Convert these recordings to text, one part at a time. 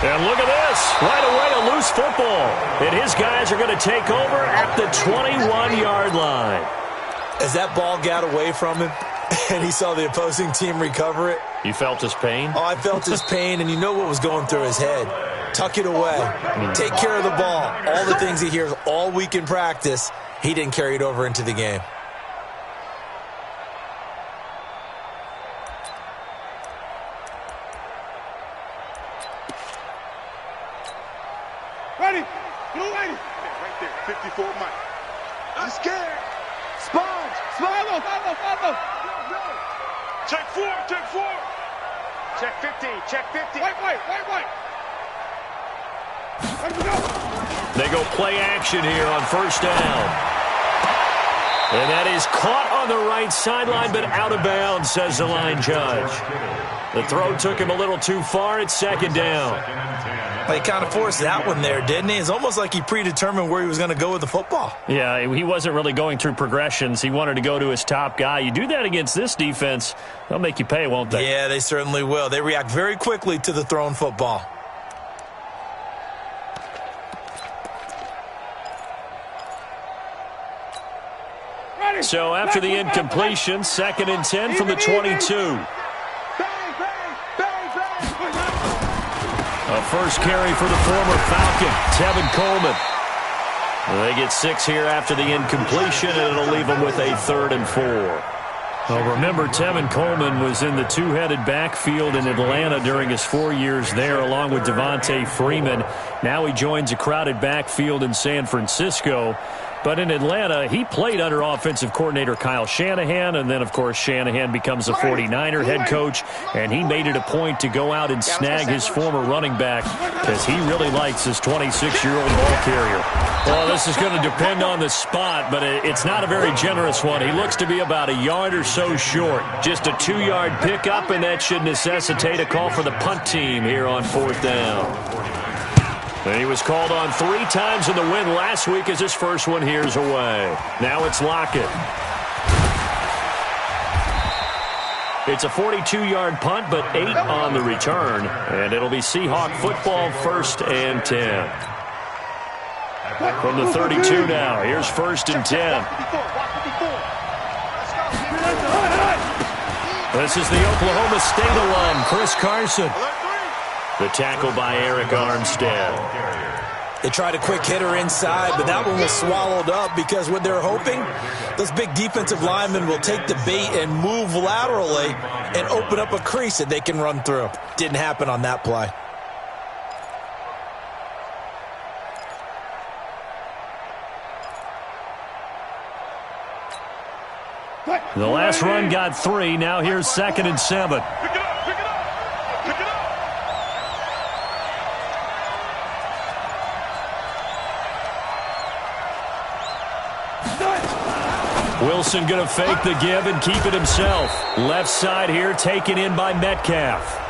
And look at this. Right away, a loose football. And his guys are going to take over at the 21-yard line. As that ball got away from him and he saw the opposing team recover it. You felt his pain? Oh, I felt his pain, and you know what was going through his head. Tuck it away. Take care of the ball. All the things he hears all week in practice, he didn't carry it over into the game. Ready? Blue lady. Right there, 54 Mike. I'm scared. Sponge. Follow. Check 4. Check 50. Check 50. Wait. Let me go. They go play action here on first down. And that is caught on the right sideline, but out of bounds, says the line judge. The throw took him a little too far. It's second down. He kind of forced that one there, didn't he? It's almost like he predetermined where he was going to go with the football. Yeah, he wasn't really going through progressions. He wanted to go to his top guy. You do that against this defense, they'll make you pay, won't they? Yeah, they certainly will. They react very quickly to the thrown football. So after the incompletion, 2nd and 10 from the 22. A first carry for the former Falcon, Tevin Coleman. They get 6 here after the incompletion, and it'll leave them with a 3rd and 4. Well, remember, Tevin Coleman was in the two-headed backfield in Atlanta during his 4 years there, along with Devontae Freeman. Now he joins a crowded backfield in San Francisco. But in Atlanta, he played under offensive coordinator Kyle Shanahan, and then, of course, Shanahan becomes a 49er head coach, and he made it a point to go out and snag his former running back because he really likes his 26-year-old ball carrier. Well, this is going to depend on the spot, but it's not a very generous one. He looks to be about a yard or so short. Just a 2-yard pickup, and that should necessitate a call for the punt team here on 4th down. And he was called on 3 times in the win last week as his first one here's away. Now it's Lockett. It's a 42-yard punt, but 8 on the return. And it'll be Seahawk football, 1st and 10. From the 32 now, here's 1st and 10. This is the Oklahoma State alum, Chris Carson. The tackle by Eric Armstead. They tried a quick hitter inside, but that one was swallowed up because what they're hoping, those big defensive linemen will take the bait and move laterally and open up a crease that they can run through. Didn't happen on that play. The last run got 3. Now here's 2nd and 7. Wilson going to fake the give and keep it himself. Left side here taken in by Metcalf.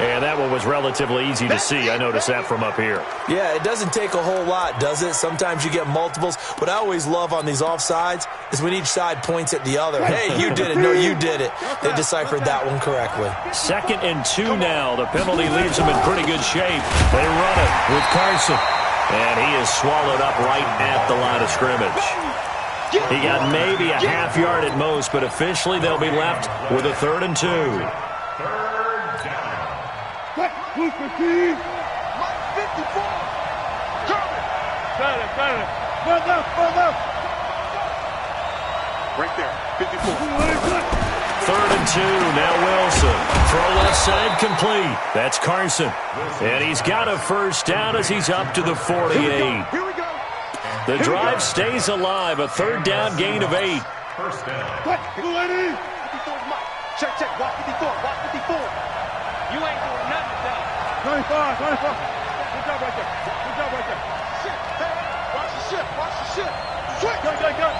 And that one was relatively easy to see. I noticed that from up here. Yeah, it doesn't take a whole lot, does it? Sometimes you get multiples. What I always love on these offsides is when each side points at the other. Hey, you did it. No, you did it. They deciphered that one correctly. 2nd and 2 now. The penalty leaves them in pretty good shape. They run it with Carson. And he is swallowed up right at the line of scrimmage. He got maybe a half yard at most, but officially they'll be left with a 3rd and 2. Right there, 54. 3rd and 2, now Wilson. Throw left side complete. That's Carson. And he's got a first down as he's up to the 48. Here we go. The drive stays alive, a 3rd down gain of 8. First down. 54 is Mike. Check, watch 54, watch 54. You ain't doing nothing, though. 95. Good job right there. Shit, hey, watch the shit. Switch. Go.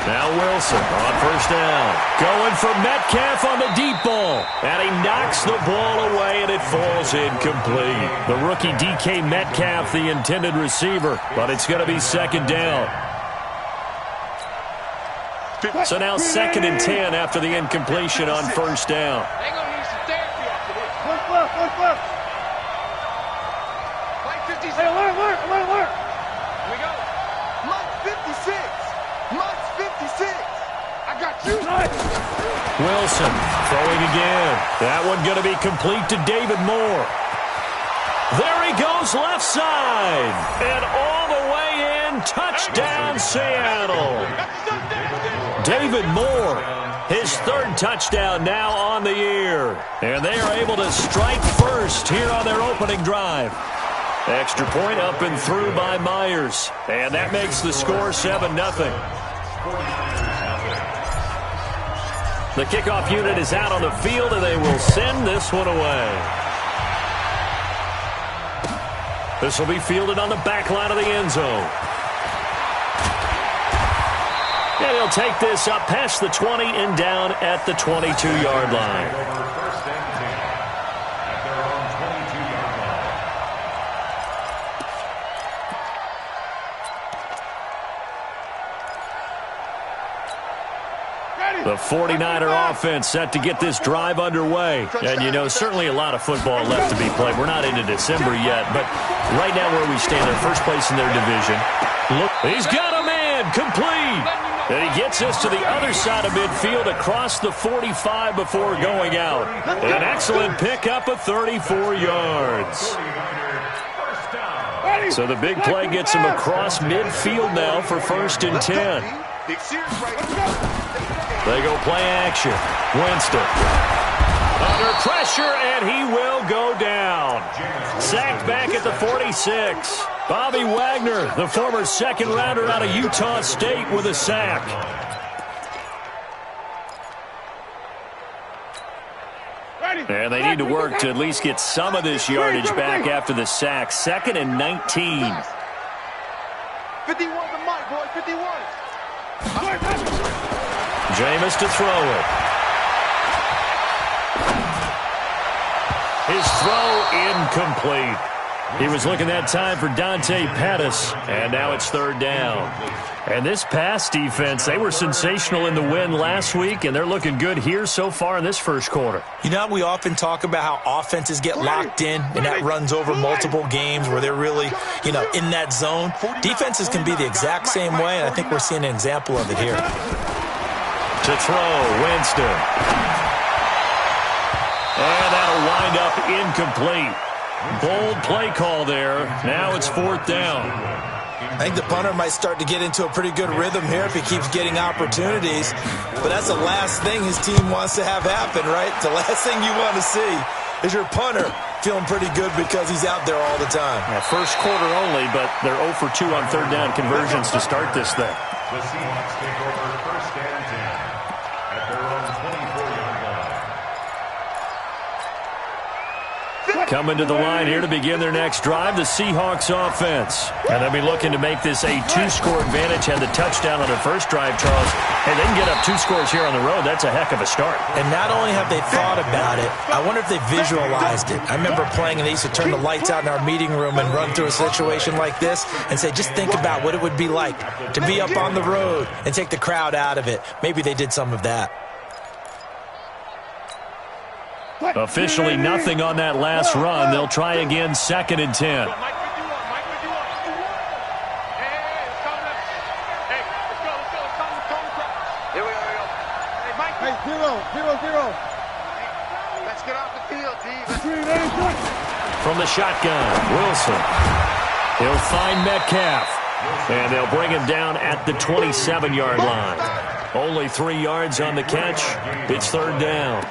Now Wilson on first down. Going for Metcalf on the deep ball. And he knocks the ball away, and it falls incomplete. The rookie DK Metcalf, the intended receiver, but it's going to be 2nd down. So now 2nd and 10 after the incompletion on first down. They're going to need some therapy after this. Look. Play 56. Hey, alert. Here we go. Mike 56. Mike's 56. I got you. Wilson throwing again. That one going to be complete to David Moore. There he goes left side. And all the way in. Touchdown, Seattle. David Moore, his 3rd touchdown now on the year. And they are able to strike first here on their opening drive. Extra point up and through by Myers. And that makes the score 7-0. The kickoff unit is out on the field, and they will send this one away. This will be fielded on the back line of the end zone. And he'll take this up past the 20 and down at the 22-yard line. The 49er offense set to get this drive underway. And, you know, certainly a lot of football left to be played. We're not into December yet, but right now where we stand, they're first place in their division. Look, he's got a man, complete. And he gets us to the other side of midfield across the 45 before going out. An excellent pickup of 34 yards. So the big play gets him across midfield now for 1st and 10. They go play action. Winston under pressure, and he will go down. Sacked back at the 46. Bobby Wagner, the former 2nd rounder out of Utah State, with a sack. And they need to work to at least get some of this yardage back after the sack. 2nd and 19. 51 to Mike, boy, 51. Jameis to throw it. His throw incomplete. He was looking that time for Dante Pettis, and now it's 3rd down. And this pass defense, they were sensational in the win last week, and they're looking good here so far in this first quarter. You know, we often talk about how offenses get locked in, and that runs over multiple games where they're really, you know, in that zone. Defenses can be the exact same way, and I think we're seeing an example of it here. To throw, Winston. And that'll wind up incomplete. Bold play call there. Now it's 4th down. I think the punter might start to get into a pretty good rhythm here if he keeps getting opportunities. But that's the last thing his team wants to have happen, right? The last thing you want to see is your punter feeling pretty good because he's out there all the time. Yeah, first quarter only, but they're 0 for 2 on 3rd down conversions to start this thing. The Seahawks take over 1st and 10 at their own 24-yard line. Coming to the line here to begin their next drive, the Seahawks offense. And they'll be looking to make this a 2-score advantage. Had the touchdown on their first drive, Charles. Hey, they can get up 2 scores here on the road. That's a heck of a start. And not only have they thought about it, I wonder if they visualized it. I remember playing, and they used to turn the lights out in our meeting room and run through a situation like this and say, just think about what it would be like to be up on the road and take the crowd out of it. Maybe they did some of that. Officially nothing on that last run. They'll try again, 2nd and 10. Let's get off the field, G. From the shotgun, Wilson. He'll find Metcalf. And they'll bring him down at the 27-yard line. Only 3 yards on the catch. It's 3rd down.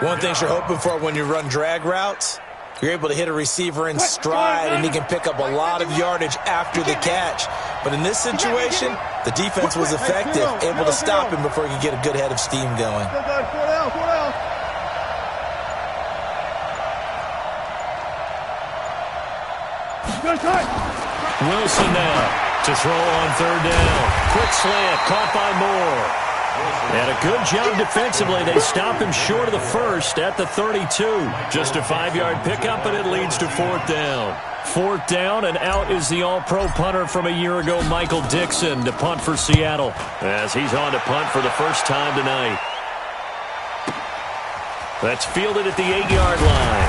One thing you're hoping for when you run drag routes, you're able to hit a receiver in stride, and he can pick up a lot of yardage after the catch. But in this situation, the defense was effective, able to stop him before he could get a good head of steam going. Wilson now to throw on 3rd down. Quick slant, caught by Moore. And a good job defensively. They stop him short of the first at the 32. Just a 5-yard pickup, and it leads to 4th down. 4th down, and out is the all-pro punter from a year ago, Michael Dixon, to punt for Seattle, as he's on to punt for the first time tonight. That's fielded at the 8-yard line.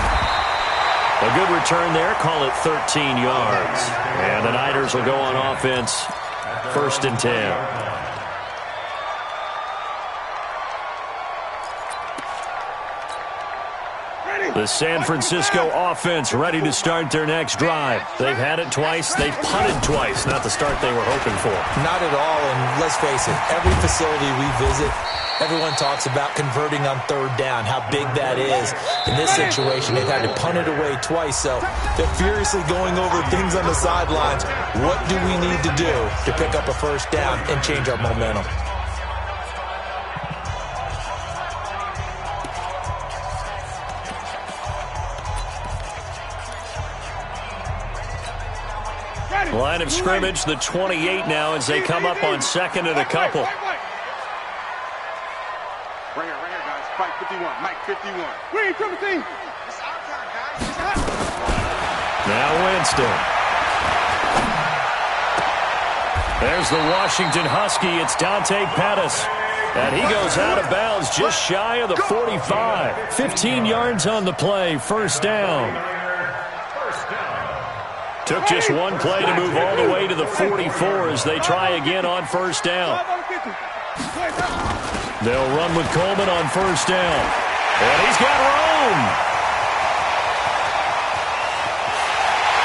A good return there. Call it 13 yards. And the Niners will go on offense. 1st and 10. The San Francisco offense ready to start their next drive. They've had it twice. They've punted twice. Not the start they were hoping for. Not at all, and let's face it, every facility we visit, everyone talks about converting on 3rd down, how big that is. In this situation, they've had to punt it away twice, so they're furiously going over things on the sidelines. What do we need to do to pick up a 1st down and change our momentum? Line of scrimmage, the 28 now as they come up on 2nd and a couple. Right here, guys. Fight 51. Mike 51. Green, triple team. It's our time, guys. It's our time. Now Winston. There's the Washington Husky. It's Dante Pettis. And he goes out of bounds just shy of the 45. 15 yards on the play. 1st down. Took just one play to move all the way to the 44 as they try again on 1st down. They'll run with Coleman on 1st down. And he's got room.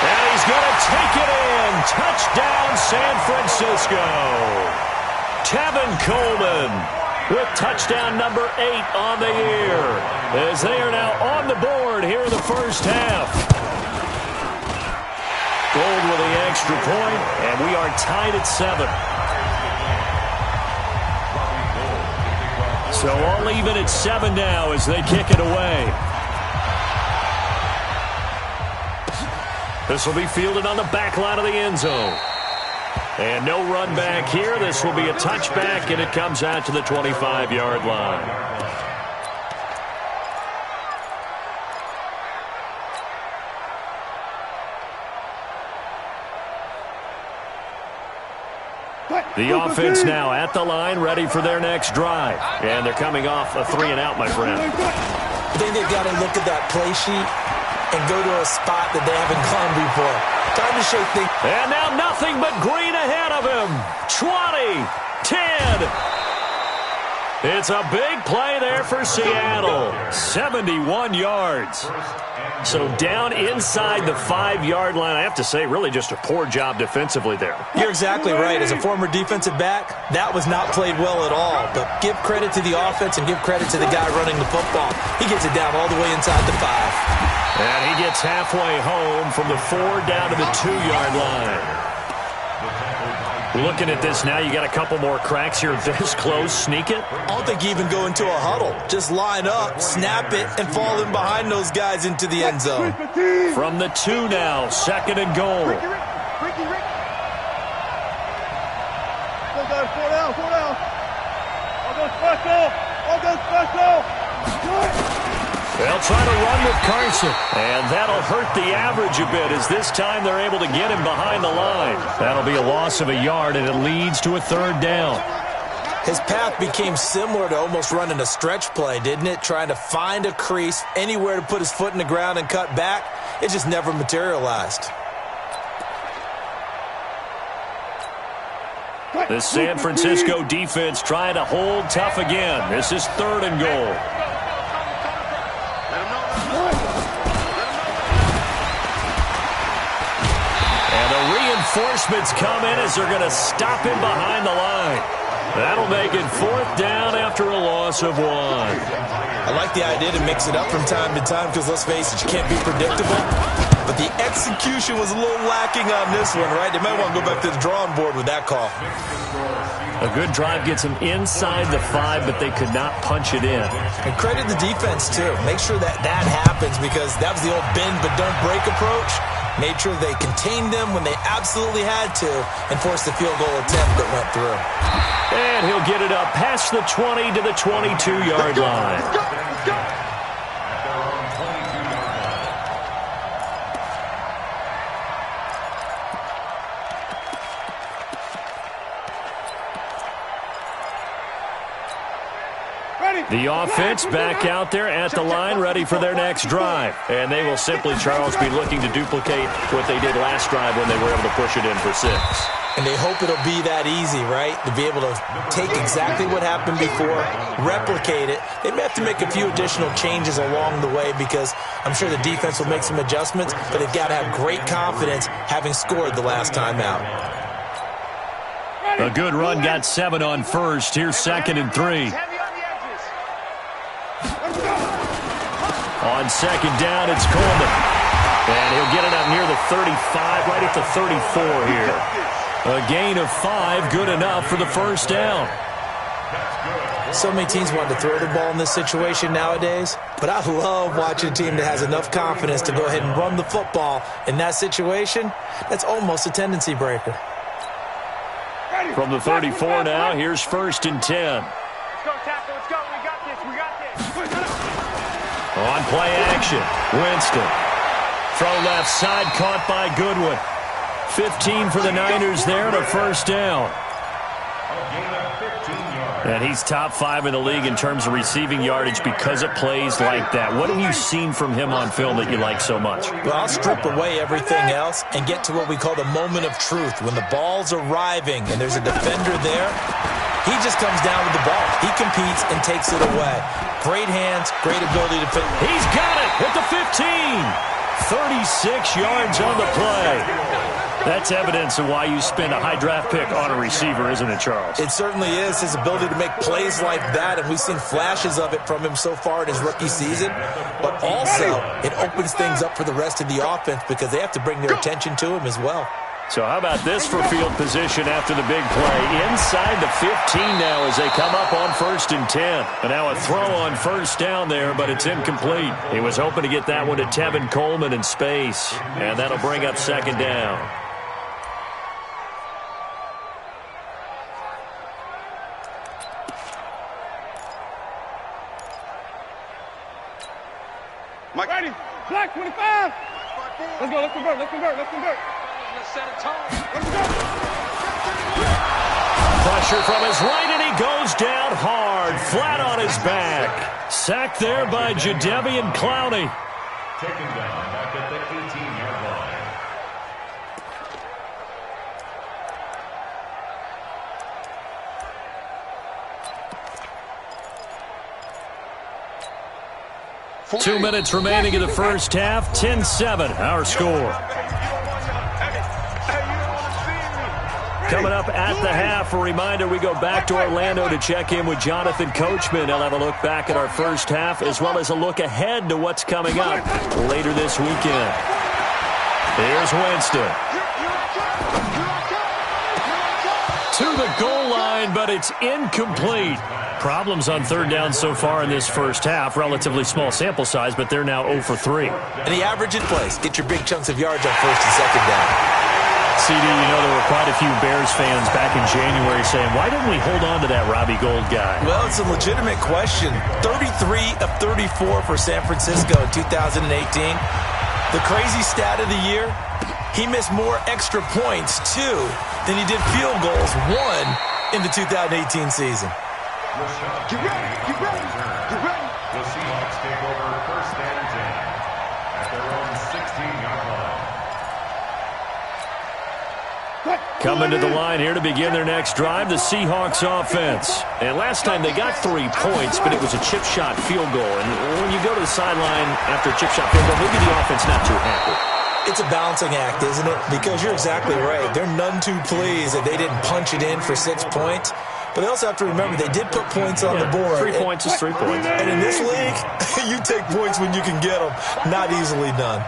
And he's going to take it in. Touchdown, San Francisco. Tevin Coleman with touchdown number 8 on the year, as they are now on the board here in the 1st half. Gold with the extra point, and we are tied at 7. So all even at 7 now as they kick it away. This will be fielded on the back line of the end zone. And no run back here. This will be a touchback, and it comes out to the 25-yard line. The offense now at the line, ready for their next drive. And they're coming off a 3-and-out, my friend. I think they've got to look at that play sheet and go to a spot that they haven't gone before. Time to shake things. And now nothing but green ahead of him. 20, 10. It's a big play there for Seattle. 71 yards. So down inside the 5-yard line. I have to say, really just a poor job defensively there. You're exactly right. As a former defensive back, that was not played well at all. But give credit to the offense and give credit to the guy running the football. He gets it down all the way inside the 5. And he gets halfway home from the 4 down to the 2-yard line. Looking at this now, you got a couple more cracks here this close. Sneak it? I don't think you even go into a huddle. Just line up, snap it, and fall in behind those guys into the end zone. From the 2 now, 2nd and goal. Ricky. Go, guys, 4 down. All go special. They'll try to run with Carson, and that'll hurt the average a bit as this time they're able to get him behind the line. That'll be a loss of a yard, and it leads to a 3rd down. His path became similar to almost running a stretch play, didn't it? Trying to find a crease, anywhere to put his foot in the ground and cut back. It just never materialized. The San Francisco defense trying to hold tough again. This is 3rd and goal. Reinforcements come in as they're going to stop him behind the line. That'll make it 4th down after a loss of 1. I like the idea to mix it up from time to time because, let's face it, you can't be predictable. But the execution was a little lacking on this one, right? They might want to go back to the drawing board with that call. A good drive gets them inside the 5, but they could not punch it in. And credit the defense, too. Make sure that happens because that was the old bend but don't break approach. made sure they contained them when they absolutely had to, and forced the field goal attempt that went through. And he'll get it up past the 20 to the 22-yard line. At their own 22-yard line. The offense back out there at the line, ready for their next drive. And they will simply, Charles, be looking to duplicate what they did last drive when they were able to push it in for 6. And they hope it'll be that easy, right? To be able to take exactly what happened before, replicate it. They may have to make a few additional changes along the way because I'm sure the defense will make some adjustments, but they've got to have great confidence having scored the last time out. A good run got 7 on first. Here's 2nd and 3. On 2nd down, it's Coleman. And he'll get it up near the 35, right at the 34 here. A gain of 5, good enough for the first down. So many teams want to throw the ball in this situation nowadays, but I love watching a team that has enough confidence to go ahead and run the football in that situation. That's almost a tendency breaker. From the 34 now, here's 1st and 10. Let's go, tackle. Let's go. We got this. We got this. On play action, Winston. Throw left side, caught by Goodwin. 15 for the Niners there and a first down. And he's top 5 in the league in terms of receiving yardage because of plays like that. What have you seen from him on film that you like so much? Well, I'll strip away everything else and get to what we call the moment of truth. When the ball's arriving and there's a defender there, he just comes down with the ball. He competes and takes it away. Great hands, great ability to fit. He's got it at the 15. 36 yards on the play. That's evidence of why you spend a high draft pick on a receiver, isn't it, Charles? It certainly is. His ability to make plays like that, and we've seen flashes of it from him so far in his rookie season. But also, it opens things up for the rest of the offense because they have to bring their attention to him as well. So how about this for field position after the big play? Inside the 15 now as they come up on 1st and 10. And now a throw on first down there, but it's incomplete. He was hoping to get that one to Tevin Coleman in space. And that'll bring up 2nd down. Mike. Ready. Black 25. Let's go. Let's convert. Let's convert. Let's convert. Let's set a tone. Let's go. Pressure from his right, and he goes down hard, flat on his back. Sacked there by Jadeveon Clowney. Taken down back at the 18-yard line. Two minutes remaining in the first half. 10-7, our score. Coming up at the half, a reminder, we go back to Orlando to check in with Jonathan Coachman. He'll have a look back at our first half as well as a look ahead to what's coming up later this weekend. Here's Winston. To the goal line, but it's incomplete. Problems on 3rd down so far in this first half. Relatively small sample size, but they're now 0 for 3. And the average in place. Get your big chunks of yards on 1st and 2nd down. CD, you know, there were quite a few Bears fans back in January saying, why didn't we hold on to that Robbie Gould guy? Well, it's a legitimate question. 33 of 34 for San Francisco in 2018. The crazy stat of the year, he missed more extra points, 2, than he did field goals, 1 in the 2018 season. Get ready. Get ready. Get ready. The Seahawks take over 1st and 10 at their own 16-yard line. Coming to the line here to begin their next drive, the Seahawks offense. And last time they got 3 points, but it was a chip shot field goal. And when you go to the sideline after a chip shot field goal, maybe the offense not too happy. It's a balancing act, isn't it? Because you're exactly right. They're none too pleased that they didn't punch it in for 6 points. But they also have to remember they did put points on the board. 3 points is 3 points. And in this league, you take points when you can get them. Not easily done.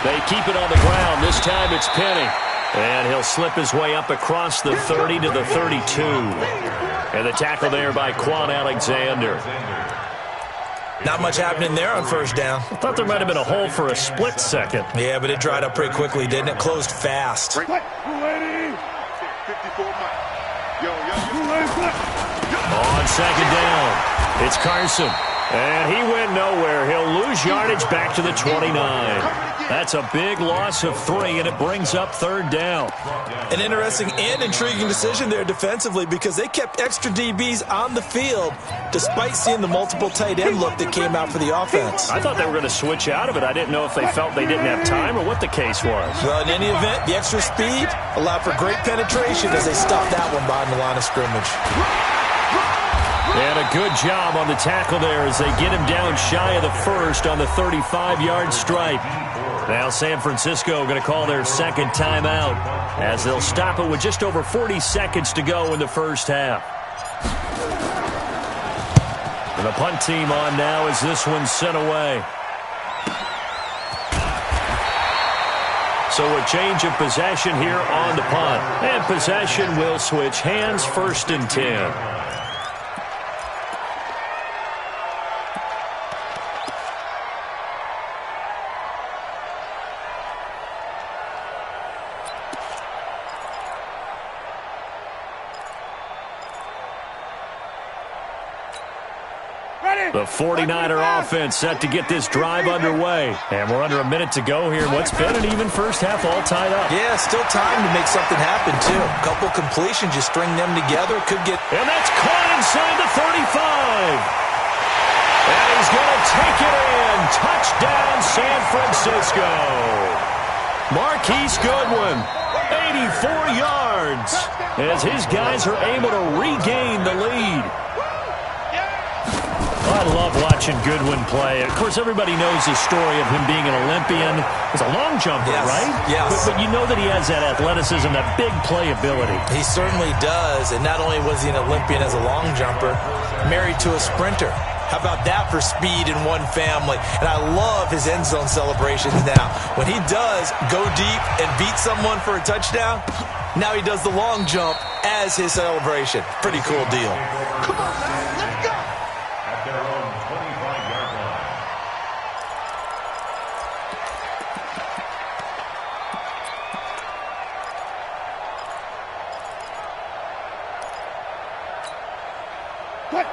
They keep it on the ground. This time it's Penny. And he'll slip his way up across the 30 to the 32. And the tackle there by Quan Alexander. Not much happening there on first down. I thought there might have been a hole for a split second. Yeah, but it dried up pretty quickly, didn't it? Closed fast. On second down, it's Carson. And he went nowhere. He'll lose yardage back to the 29. That's a big loss of 3, and it brings up third down. An interesting and intriguing decision there defensively because they kept extra DBs on the field despite seeing the multiple tight end look that came out for the offense. I thought they were going to switch out of it. I didn't know if they felt they didn't have time or what the case was. Well, in any event, the extra speed allowed for great penetration as they stopped that one behind the line of scrimmage. And a good job on the tackle there as they get him down shy of the first on the 35-yard stripe. Now San Francisco going to call their second timeout as they'll stop it with just over 40 seconds to go in the first half. And the punt team on now as this one's sent away. So a change of possession here on the punt. And possession will switch hands, 1st and 10. The 49er offense set to get this drive underway. And we're under a minute to go here. What's been an even first half all tied up. Yeah, still time to make something happen, too. A couple completions, you string them together, could get... And that's caught inside the 35. And he's going to take it in. Touchdown, San Francisco. Marquise Goodwin, 84 yards, as his guys are able to regain the lead. I love watching Goodwin play. Of course, everybody knows the story of him being an Olympian. He's a long jumper, yes, right? Yes. But you know that he has that athleticism, that big play ability. He certainly does. And not only was he an Olympian as a long jumper, married to a sprinter. How about that for speed in one family? And I love his end zone celebrations now. When he does go deep and beat someone for a touchdown, now he does the long jump as his celebration. Pretty cool deal. Come on, man. Let's go. At their own 25-yard line.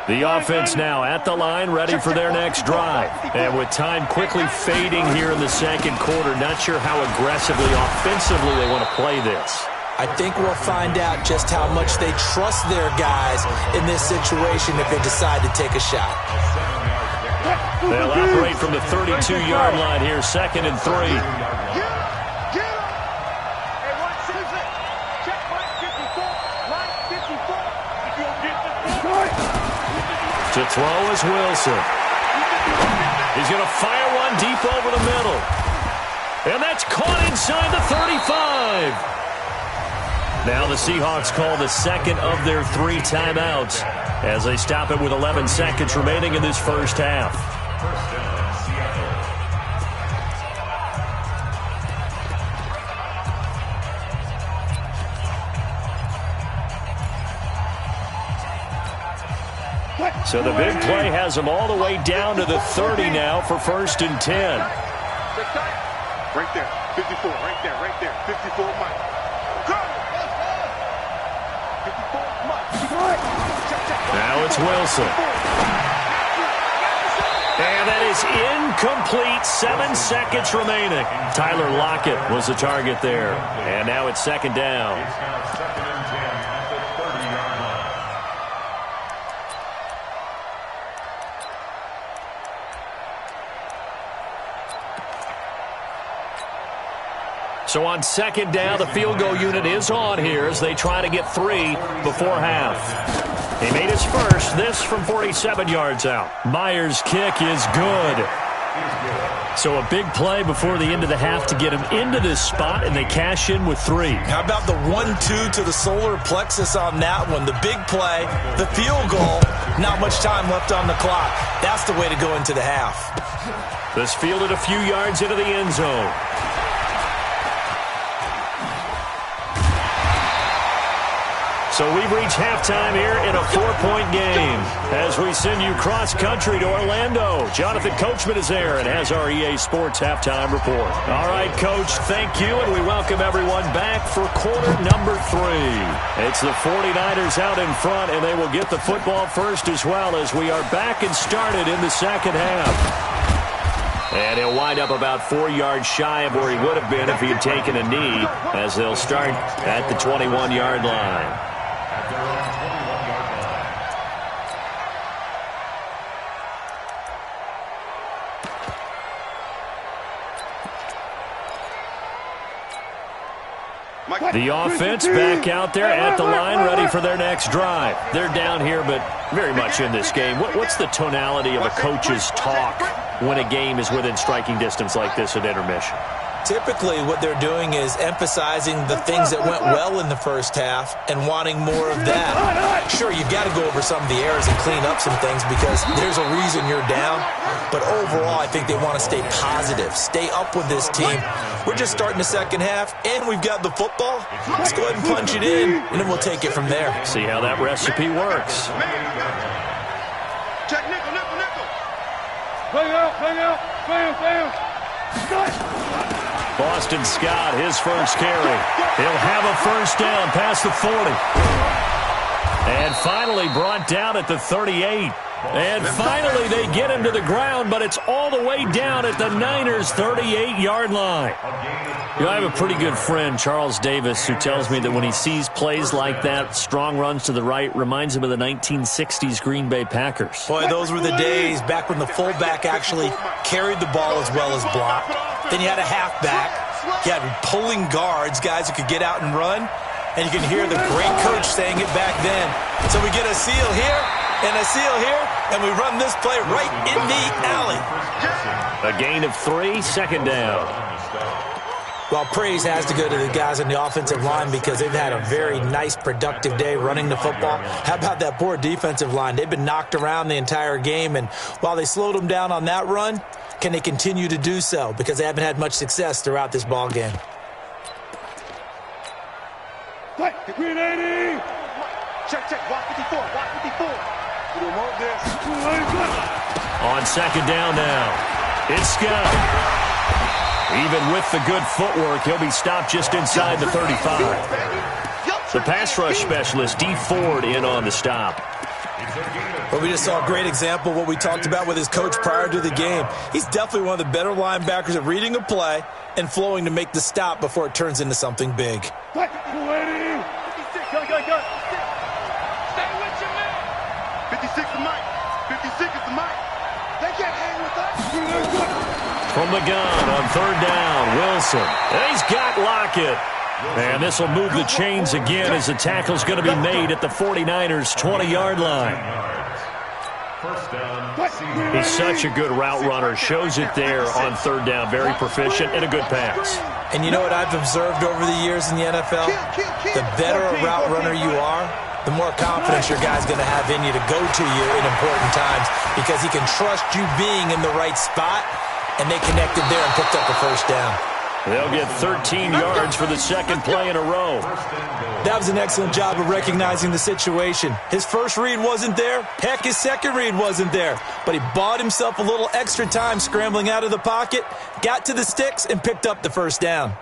The offense now at the line, ready for their next drive. And with time quickly fading here in the second quarter, not sure how aggressively, offensively they want to play this. I think we'll find out just how much they trust their guys in this situation if they decide to take a shot. They'll operate from the 32-yard line here, 2nd and 3. To throw is Wilson. He's going to fire one deep over the middle. And that's caught inside the 35. Now the Seahawks call the second of their 3 timeouts as they stop it with 11 seconds remaining in this first half. So the big play has them all the way down to the 30 now for 1st and 10. Right there, 54, right there, 54 Mike. 54 Mike. Now it's Wilson. And that is incomplete, 7 seconds remaining. Tyler Lockett was the target there. And now it's 2nd down. It's now 2nd and 10 at the 30-yard line. So on 2nd down, the field goal unit is on here as they try to get 3 before half. He made his first, this from 47 yards out. Myers' kick is good. So a big play before the end of the half to get him into this spot, and they cash in with 3. How about the 1-2 to the solar plexus on that one? The big play, the field goal, not much time left on the clock. That's the way to go into the half. This fielded a few yards into the end zone. So we've reached halftime here in a 4-point game as we send you cross-country to Orlando. Jonathan Coachman is there and has our EA Sports halftime report. All right, Coach, thank you, and we welcome everyone back for quarter number 3. It's the 49ers out in front, and they will get the football first as well as we are back and started in the second half. And he'll wind up about 4 yards shy of where he would have been if he had taken a knee, as they'll start at the 21-yard line. At their own 21-yard line. The offense back out there at the line, ready for their next drive. They're down here, but very much in this game. What's the tonality of a coach's talk when a game is within striking distance like this at intermission? Typically, what they're doing is emphasizing the things that went well in the first half and wanting more of that. Sure, you've got to go over some of the errors and clean up some things because there's a reason you're down. But overall, I think they want to stay positive, stay up with this team. We're just starting the second half, and we've got the football. Let's go ahead and punch it in, and then we'll take it from there. See how that recipe works. Check nickel, nickel, nickel. Bang out, bam. Boston Scott, his first carry. He'll have a first down past the 40. And finally brought down at the 38. And finally they get him to the ground, but it's all the way down at the Niners' 38-yard line. You know, I have a pretty good friend, Charles Davis, who tells me that when he sees plays like that, strong runs to the right, reminds him of the 1960s Green Bay Packers. Boy, those were the days back when the fullback actually carried the ball as well as blocked. Then you had a halfback. You had pulling guards, guys who could get out and run. And you can hear the great coach saying it back then. So we get a seal here and a seal here, and we run this play right in the alley. A gain of 3, second down. Well, praise has to go to the guys on the offensive line because they've had a very nice, productive day running the football. How about that poor defensive line? They've been knocked around the entire game, and while they slowed them down on that run, can they continue to do so? Because they haven't had much success throughout this ball game. Green 80. Check. Watch 54. We don't want this. On second down now, it's Scott. Even with the good footwork, he'll be stopped just inside the 35. The pass rush specialist, D. Ford, in on the stop. Well, we just saw a great example of what we talked about with his coach prior to the game. He's definitely one of the better linebackers at reading a play and flowing to make the stop before it turns into something big. 56, go. Stay with your man. 56 is Mike. 56 is the Mike. They can't hang with us. From the gun on third down, Wilson. And he's got Lockett. And this will move the chains again as the tackle's going to be made at the 49ers' 20-yard line. He's such a good route runner. Shows it there on third down. Very proficient and a good pass. And you know what I've observed over the years in the NFL? The better a route runner you are, the more confidence your guy's going to have in you to go to you in important times because he can trust you being in the right spot, and they connected there and picked up the first down. They'll get 13 yards for the second play in a row. That was an excellent job of recognizing the situation. His first read wasn't there. Heck, his second read wasn't there. But he bought himself a little extra time scrambling out of the pocket, got to the sticks, and picked up the first down.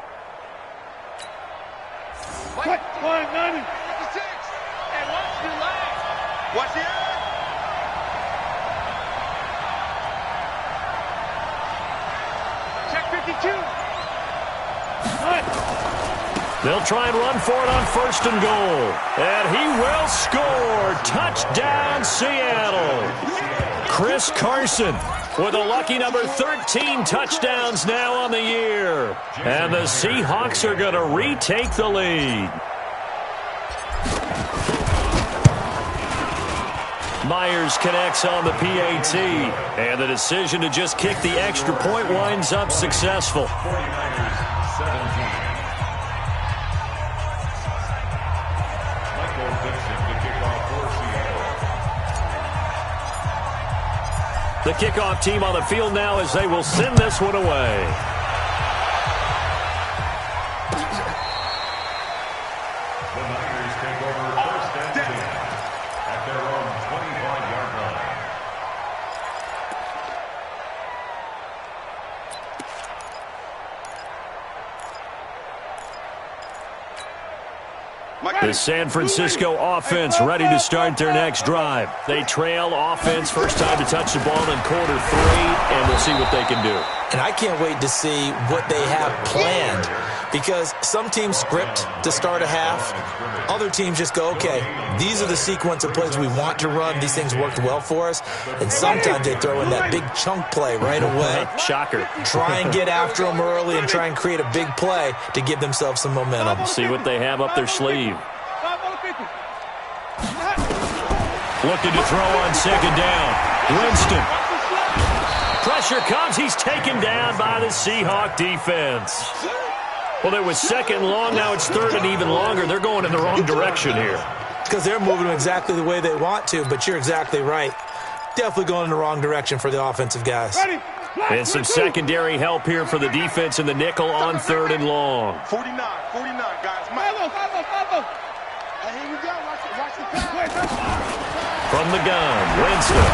Watch the edge. Check 52. They'll try and run for it on first and goal. And he will score. Touchdown, Seattle. Chris Carson with a lucky number 13 touchdowns now on the year. And the Seahawks are going to retake the lead. Myers connects on the PAT. And the decision to just kick the extra point winds up successful. 49ers 17. The kickoff team on the field now as they will send this one away. The Niners take over first The San Francisco offense ready to start their next drive. They trail offense, first time to touch the ball in quarter 3, and we'll see what they can do. And I can't wait to see what they have planned, because some teams script to start a half. Other teams just go, okay, these are the sequence of plays we want to run. These things worked well for us. And sometimes they throw in that big chunk play right away. Shocker. Try and get after them early and try and create a big play to give themselves some momentum. See what they have up their sleeve. Looking to throw on second down. Winston. Pressure comes. He's taken down by the Seahawk defense. Well, it was second long. Now it's third and even longer. They're going in the wrong direction here. Because they're moving exactly the way they want to, but you're exactly right. Definitely going in the wrong direction for the offensive guys. And some secondary help here for the defense in the nickel on third and long. 49, guys. Here we go. Watch the pass. From the gun, Winston.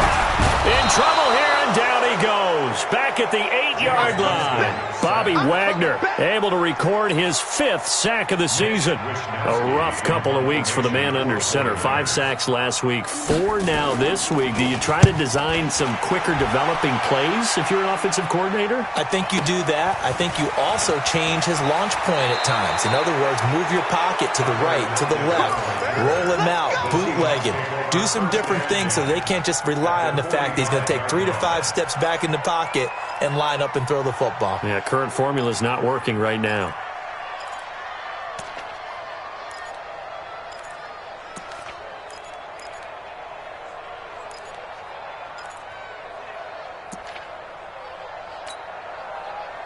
In trouble here, and down he goes. Back at the 8-yard line. Bobby Wagner able to record his 5th sack of the season. A rough couple of weeks for the man under center. 5 sacks last week, 4 now this week. Do you try to design some quicker developing plays if you're an offensive coordinator? I think you do that. I think you also change his launch point at times. In other words, move your pocket to the right, to the left, roll him out, bootleg him. Do some different things so they can't just rely on the fact that he's going to take 3 to 5 steps back in the pocket and line up and throw the football. Yeah, current formula is not working right now.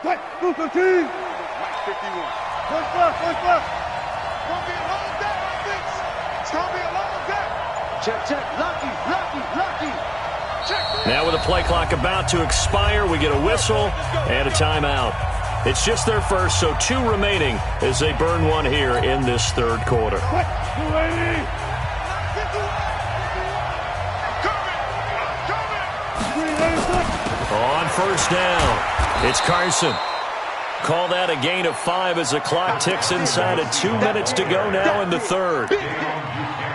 Right, 51. Push left. Gonna be a long day, offense. It's gonna be a long day. Check. Lucky. Check. Now with the play clock about to expire, we get a whistle and a timeout. It's just their first, so 2 remaining as they burn one here in this third quarter. On first down, it's Carson. Call that a gain of 5 as the clock ticks inside of 2 minutes to go now in the third.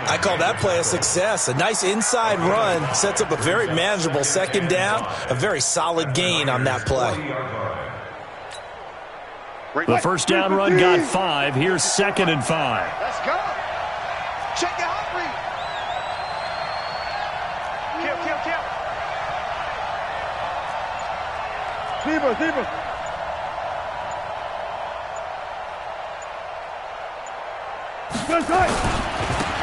I call that play a success. A nice inside run sets up a very manageable second down, a very solid gain on that play. The first down run got 5. Here's 2nd and 5. Let's go. Check the hot read. Kill. Zebra.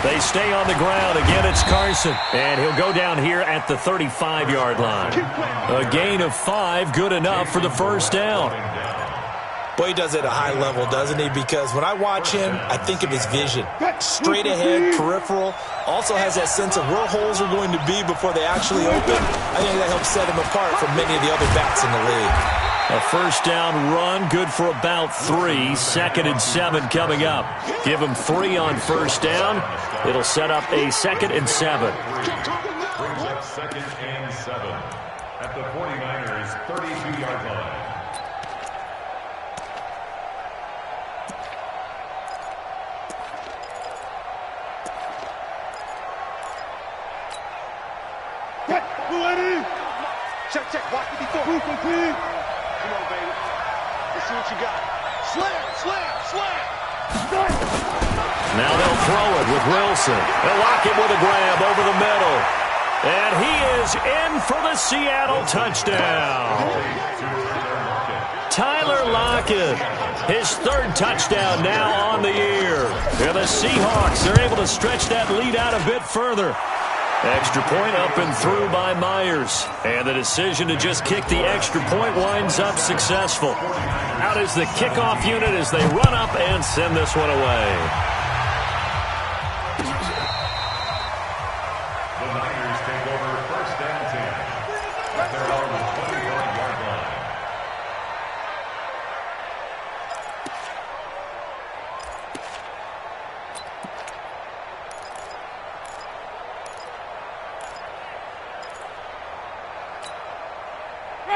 They stay on the ground. Again, it's Carson. And he'll go down here at the 35-yard line. A gain of 5, good enough for the first down. Boy, he does it at a high level, doesn't he? Because when I watch him, I think of his vision. Straight ahead, peripheral. Also has that sense of where holes are going to be before they actually open. I think that helps set him apart from many of the other backs in the league. A first down run, good for about 3. 2nd and 7 coming up. Give him 3 on first down. It'll set up a 2nd and 7. Brings up 2nd and 7 at the 49ers' 32-yard line. Check. Watch the before. Come on, baby. Let's see what you got. Slam. Now they'll throw it with Wilson. They'll lock him with a grab over the middle. And he is in for the Seattle touchdown. Tyler Lockett, his 3rd touchdown now on the year. And the Seahawks are able to stretch that lead out a bit further. Extra point up and through by Myers. And the decision to just kick the extra point winds up successful. Out is the kickoff unit as they run up and send this one away. The Niners take over 1st and 10 at their own 25-yard line.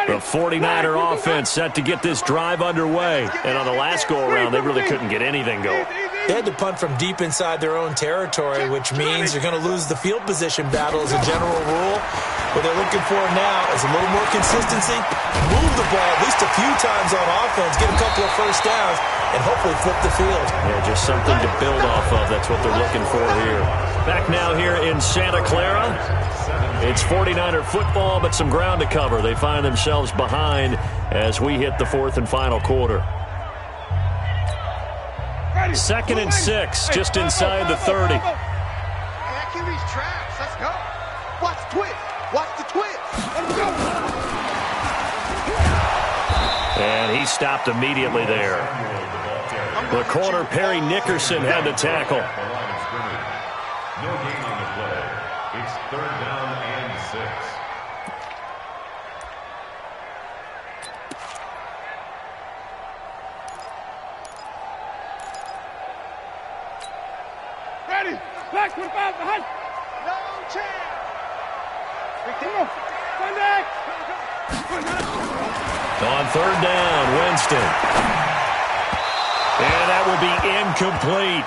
The 49er offense set to get this drive underway. And on the last go-around, they really couldn't get anything going. They had to punt from deep inside their own territory, which means you're going to lose the field position battle as a general rule. What they're looking for now is a little more consistency, move the ball at least a few times on offense, get a couple of first downs, and hopefully flip the field. Yeah, just something to build off of. That's what they're looking for here. Back now here in Santa Clara. It's 49er football, but some ground to cover. They find themselves behind as we hit the fourth and final quarter. 2nd and 6, just inside the 30. Hey, that QB's trash. Let's go. Watch the twist. Watch the twist. Let's go. And he stopped immediately there. The corner, Perry Nickerson, had to tackle. No gain on the play. It's 3rd down and 6. Ready. Back, 25, behind. No chance. On 3rd down, Winston. And that will be incomplete.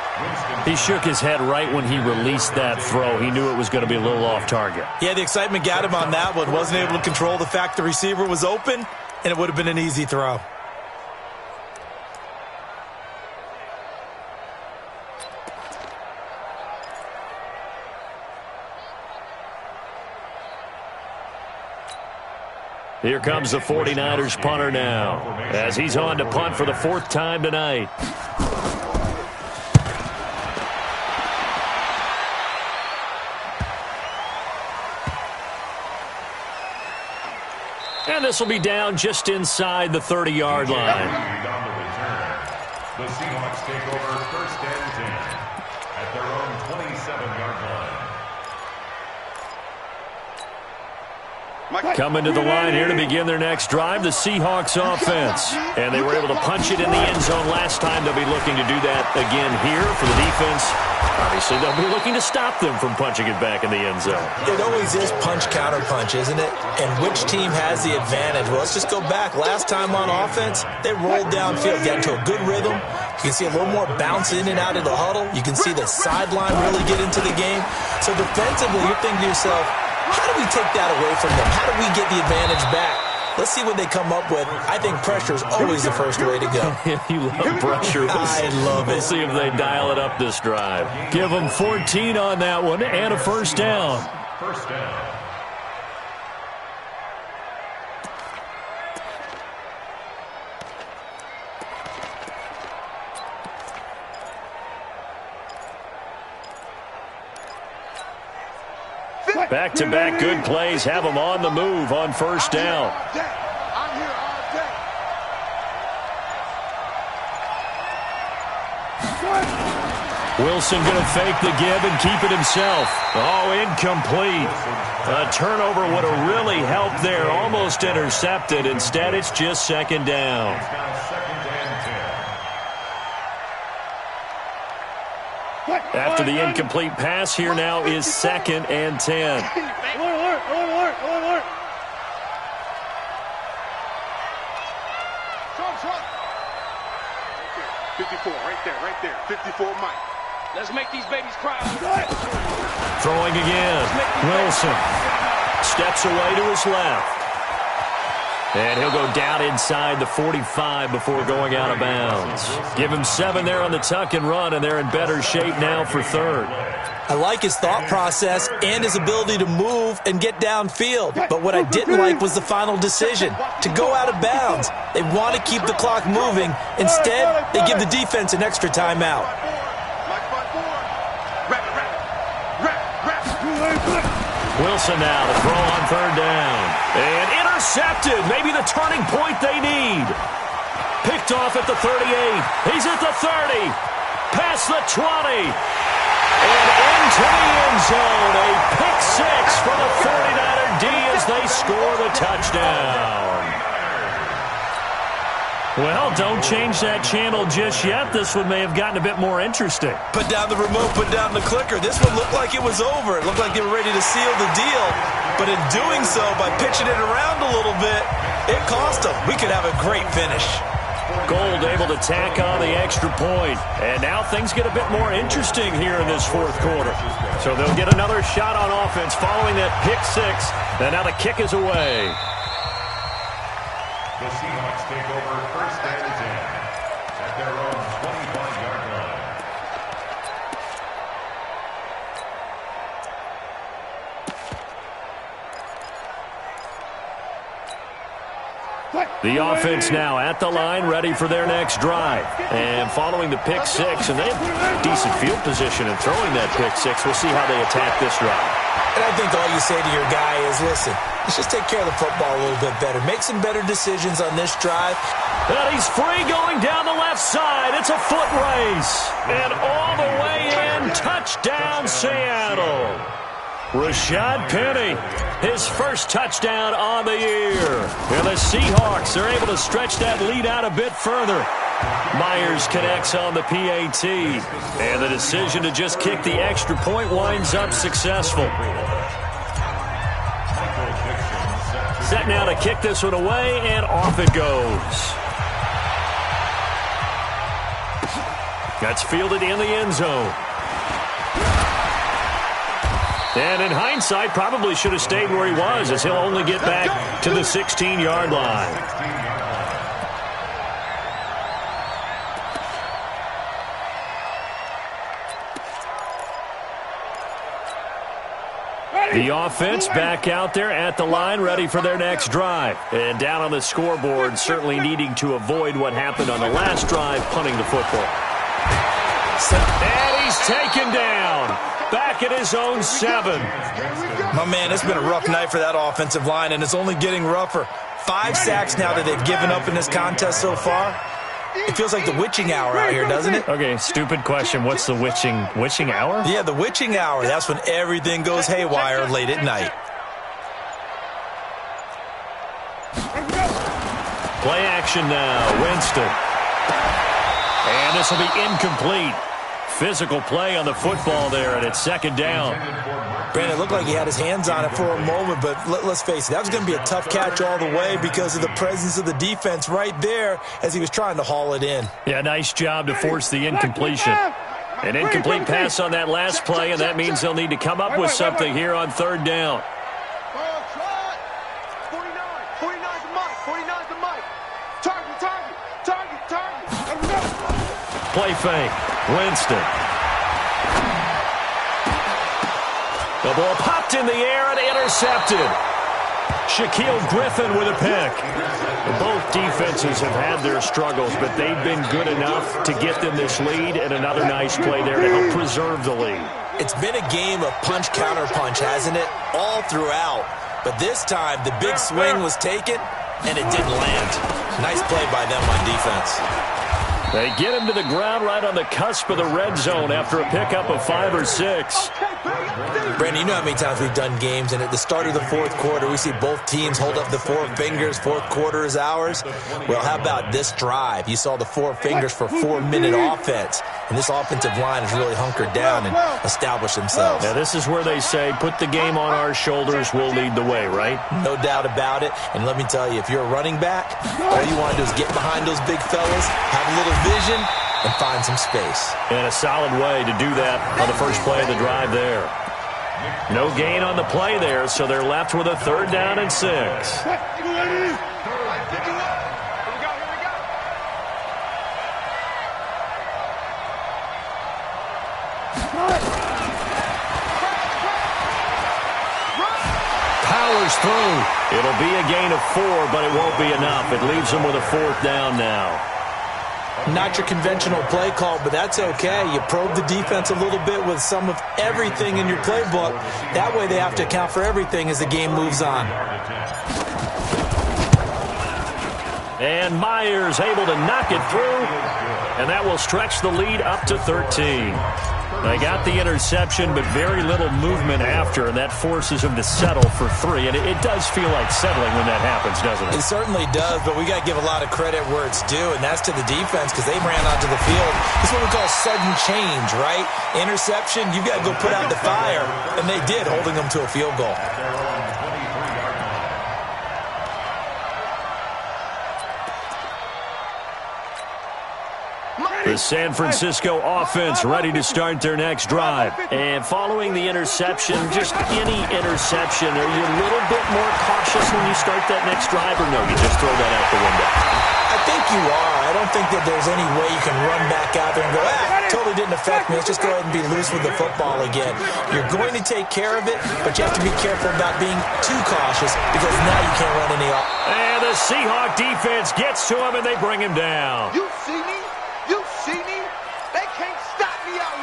He shook his head right when he released that throw. He knew it was going to be a little off target. Yeah, the excitement got him on that one. Wasn't able to control the fact the receiver was open, and it would have been an easy throw. Here comes the 49ers punter now, as he's on to punt for the 4th time tonight. And this will be down just inside the 30-yard line. The Seahawks take over 1st and 10 at their own 27-yard line. Coming to the line here to begin their next drive, the Seahawks offense. And they were able to punch it in the end zone last time. They'll be looking to do that again here for the defense. Obviously, they'll be looking to stop them from punching it back in the end zone. It always is punch-counter-punch, isn't it? And which team has the advantage? Well, let's just go back. Last time on offense, they rolled downfield, got into a good rhythm. You can see a little more bounce in and out of the huddle. You can see the sideline really get into the game. So defensively, you're thinking to yourself, how do we take that away from them? How do we get the advantage back? Let's see what they come up with. I think pressure is always the first way to go. You love pressure. I love it. We'll see if they dial it up this drive. Give them 14 on that one and a 1st down. 1st down. Back-to-back good plays have them on the move on 1st down. I'm here all day. Wilson going to fake the give and keep it himself. Oh, incomplete. A turnover would have really helped there. Almost intercepted. Instead, it's just 2nd down. It's now 2nd and 10. After the incomplete pass, here now is 2nd and 10. Alert. 54, right there. 54, Mike. Let's make these babies cry. Throwing again. Wilson steps away to his left. And he'll go down inside the 45 before going out of bounds. Give him 7 there on the tuck and run, and they're in better shape now for 3rd. I like his thought process and his ability to move and get downfield. But what I didn't like was the final decision, to go out of bounds. They want to keep the clock moving. Instead, they give the defense an extra timeout. Wilson now to throw on 3rd down. And intercepted. Maybe the turning point they need. Picked off at the 38. He's at the 30. Past the 20. And into the end zone. A pick 6 for the 49er D as they score the touchdown. Well, don't change that channel just yet. This one may have gotten a bit more interesting. Put down the remote, put down the clicker. This one looked like it was over. It looked like they were ready to seal the deal. But in doing so, by pitching it around a little bit, It cost them. We could have a great finish. Gold able to tack on the extra point. And now things get a bit more interesting here in this fourth quarter. So they'll get another shot on offense following that pick six. And now the kick is away. The Seahawks take over first and 10 at their own 25-yard line. The offense now at the line, ready for their next drive. And following the pick six, and they have decent field position in throwing that pick six. We'll see how they attack this drive. And I think all you say to your guy is, listen, let's just take care of the football a little bit better. Make some better decisions on this drive. And he's free going down the left side. It's a foot race. And all the way in, touchdown Seattle. Rashad Penny, his first touchdown on the year. And the Seahawks are able to stretch that lead out a bit further. Myers connects on the PAT. And the decision to just kick the extra point winds up successful. Set now to kick this one away, and off it goes. That's fielded in the end zone. And in hindsight, probably should have stayed where he was, as he'll only get back to the 16-yard line. The offense back out there at the line, ready for their next drive. And down on the scoreboard, certainly needing to avoid what happened on the last drive, punting the football. And he's taken down. Back at his own 7. My man, it's been a rough night for that offensive line, and it's only getting rougher. 5 sacks now that they've given up in this contest so far. It feels like the witching hour out here, doesn't it? Okay, stupid question. What's the witching hour? Yeah, the witching hour. That's when everything goes haywire late at night. Play action now. Winston. And this will be incomplete. Physical play on the football there, and it's second down. Brandon, it looked like he had his hands on it for a moment, but let's face it, that was going to be a tough catch all the way because of the presence of the defense right there as he was trying to haul it in. Yeah, nice job to force the incompletion. An incomplete pass on that last play, and that means they'll need to come up with something here on third down. 49's the mic. 49's the mic. Target. Play fake. Winston. The ball popped in the air and intercepted. Shaquille Griffin with a pick. Both defenses have had their struggles, but they've been good enough to get them this lead, and another nice play there to help preserve the lead. It's been a game of punch-counter-punch, hasn't it? All throughout. But this time, the big swing was taken, and it didn't land. Nice play by them on defense. They get him to the ground right on the cusp of the red zone after a pickup of 5 or 6. Brandon, you know how many times we've done games, and at the start of the fourth quarter, we see both teams hold up the 4 fingers, fourth quarter is ours. Well, how about this drive? You saw the 4 fingers for 4-minute offense, and this offensive line has really hunkered down and established themselves. Now, this is where they say, put the game on our shoulders, we'll lead the way, right? No doubt about it, and let me tell you, if you're a running back, all you want to do is get behind those big fellas, have a little vision, and find some space. And a solid way to do that on the first play of the drive there. No gain on the play there, so they're left with a third down and 6. Powers through. It'll be a gain of 4, but it won't be enough. It leaves them with a 4th down now. Not your conventional play call, but that's okay. You probe the defense a little bit with some of everything in your playbook. That way they have to account for everything as the game moves on. And Myers able to knock it through, and that will stretch the lead up to 13. They got the interception, but very little movement after, and that forces them to settle for 3. And it does feel like settling when that happens, doesn't it? It certainly does, but we got to give a lot of credit where it's due, and that's to the defense because they ran onto the field. This is what we call sudden change, right? Interception, you've got to go put out the fire, and they did, holding them to a field goal. The San Francisco offense ready to start their next drive. And following the interception, just any interception, are you a little bit more cautious when you start that next drive, or no, you just throw that out the window? I think you are. I don't think that there's any way you can run back out there and go, totally didn't affect me. Let's just go ahead and be loose with the football again. You're going to take care of it, but you have to be careful about being too cautious because now you can't run any off. And the Seahawk defense gets to him, and they bring him down. You see me? You see me? They can't stop me out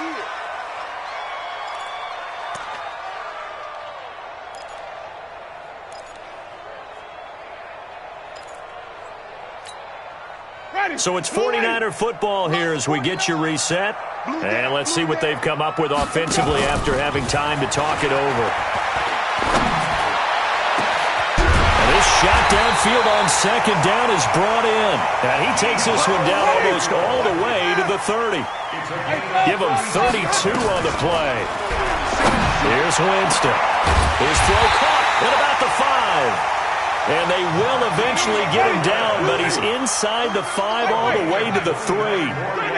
here. So it's 49er football here as we get you reset. And let's see what they've come up with offensively after having time to talk it over. And this shot downfield on second down is brought in. And he takes this one down almost all the way to the 30. Give him 32 on the play. Here's Winston. His throw caught at about the 5. And they will eventually get him down, but he's inside the 5 all the way to the 3.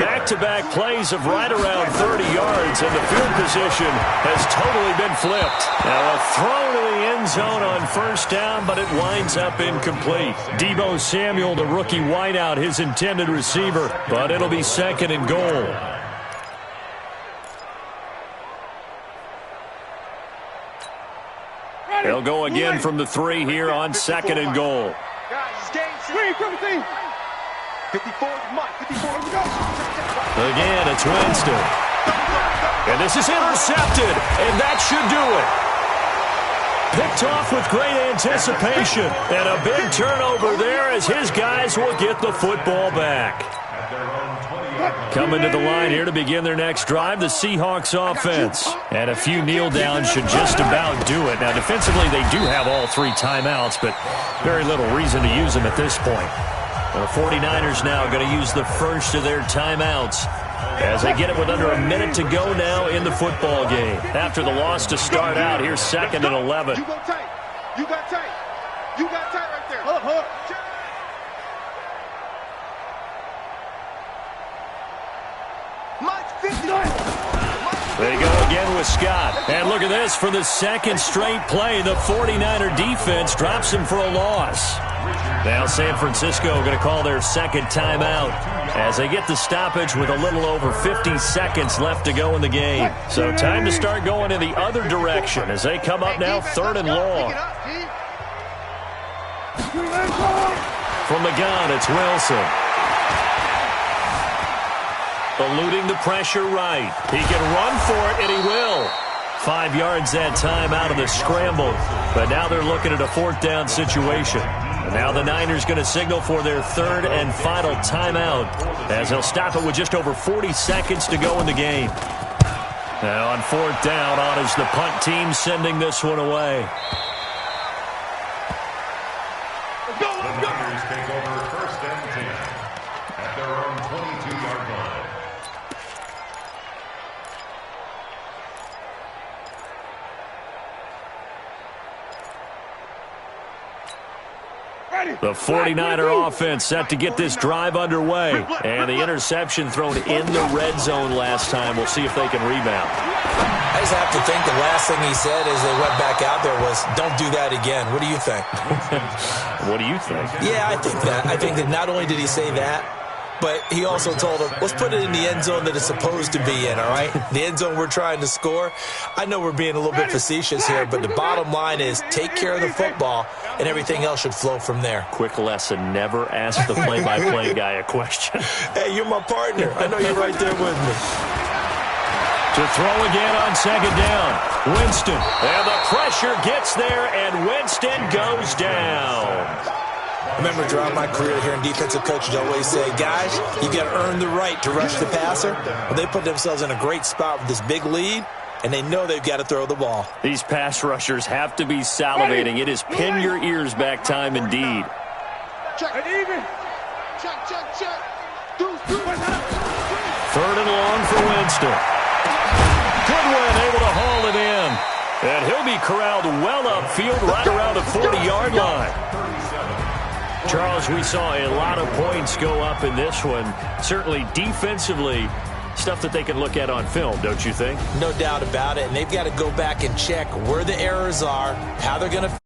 Back-to-back plays of right around 30 yards, and the field position has totally been flipped. Now a throw to the end zone on first down, but it winds up incomplete. Deebo Samuel, the rookie wideout, his intended receiver, but it'll be second and goal. They'll go again from the 3 here on second and goal. Again, it's Winston. And this is intercepted, and that should do it. Picked off with great anticipation, and a big turnover there as his guys will get the football back. Coming to the line here to begin their next drive, the Seahawks offense. And a few kneel downs should just about do it. Now, defensively, they do have all 3 timeouts, but very little reason to use them at this point. The 49ers now going to use the first of their timeouts as they get it with under a minute to go now in the football game. After the loss to start out, here's second and 11. You go tight. You got tight. You got tight right there. Hold. They go again with Scott. And look at this. For the second straight play, the 49er defense drops him for a loss. Now San Francisco going to call their second timeout as they get the stoppage with a little over 50 seconds left to go in the game. So time to start going in the other direction as they come up now third and long. From the gun, it's Wilson. Eluding the pressure right. He can run for it, and he will. 5 yards that time out of the scramble. But now they're looking at a 4th down situation. And now the Niners going to signal for their 3rd and final timeout as they'll stop it with just over 40 seconds to go in the game. Now on 4th down, on is the punt team sending this one away. The Niners take over 1st and 10 at their own 22-yard line. The 49er offense set to get this drive underway. And the interception thrown in the red zone last time. We'll see if they can rebound. I just have to think the last thing he said as they went back out there was, don't do that again. What do you think? What do you think? Yeah, I think that. I think that not only did he say that, but he also told them, let's put it in the end zone that it's supposed to be in, all right? The end zone we're trying to score. I know we're being a little bit facetious here, but the bottom line is take care of the football, and everything else should flow from there. Quick lesson, never ask the play-by-play guy a question. Hey, you're my partner. I know you're right there with me. To throw again on second down. Winston. And the pressure gets there, and Winston goes down. I remember throughout my career here in defensive coaches always say, guys, you got to earn the right to rush the passer. Well, they put themselves in a great spot with this big lead, and they know they've got to throw the ball. These pass rushers have to be salivating. It is pin your ears back time indeed. Check. Even. Check. 3rd and long for Winston. Goodwin able to haul it in. And he'll be corralled well upfield right around the 40-yard line. Charles, we saw a lot of points go up in this one. Certainly defensively, stuff that they can look at on film, don't you think? No doubt about it. And they've got to go back and check where the errors are, how they're going to